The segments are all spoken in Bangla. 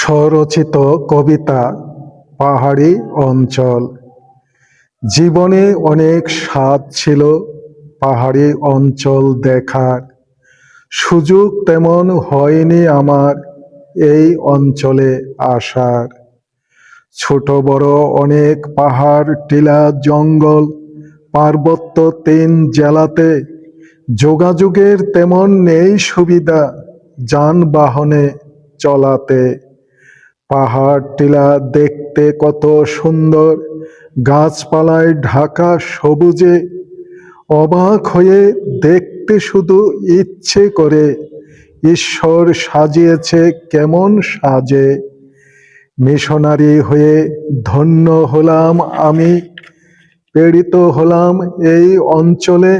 স্বরচিত কবিতা পাহাড়ি অঞ্চল। জীবনে অনেক স্বাদ ছিল পাহাড়ি অঞ্চল দেখার, সুযোগ তেমন হয়নি আমার এই অঞ্চলে আসার। ছোট বড় অনেক পাহাড়, টিলা, জঙ্গল, পার্বত্য ৩ জেলাতে যোগাযোগের তেমন নেই সুবিধা যানবাহনে চলাতে। পাহাড় টিলা দেখতে কত সুন্দর, গাছপালায় ঢাকা সবুজে, অবাক হয়ে দেখতে শুধু ইচ্ছে করে, ঈশ্বর সাজিয়েছে কেমন সাজে। মিশনারি হয়ে ধন্য হলাম আমি, প্রেরিত হলাম এই অঞ্চলে।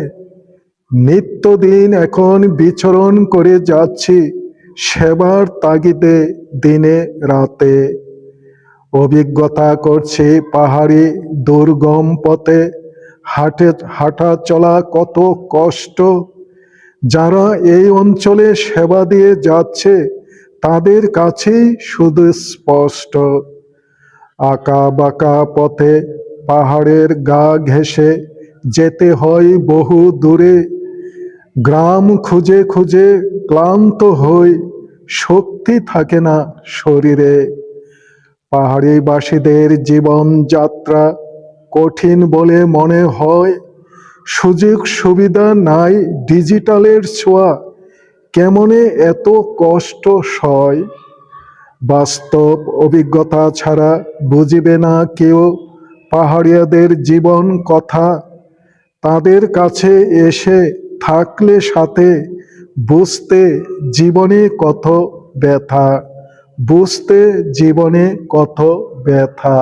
নিত্যদিন এখন বিচরণ করে যাচ্ছি সেবার তাগিদে দিনে রাতে। অভিজ্ঞতা করছি পাহাড়ি দুর্গম পথে, হাঁটা চলা কত কষ্ট। যারা এই অঞ্চলে সেবা দিয়ে যাচ্ছে তাদের কাছেই শুধু স্পষ্ট। আঁকা বাঁকা পথে পাহাড়ের গা ঘেঁষে যেতে হয় বহু দূরে। গ্রাম খুঁজে খুঁজে ক্লান্ত হই, শক্তি থাকে না শরীরে। পাহাড়িবাসীদের জীবন যাত্রা কঠিন বলে মনে হয়, সুযোগ সুবিধা নাই, ডিজিটালের ছোঁয়া, কেমনে এত কষ্ট সয়। বাস্তব অভিজ্ঞতা ছাড়া বুঝিবে না কেউ পাহাড়িয়াদের জীবন কথা। তাদের কাছে এসে থাকলে সাথে, বুঝতে জীবনে কত ব্যথা, বুঝতে জীবনে কত ব্যথা।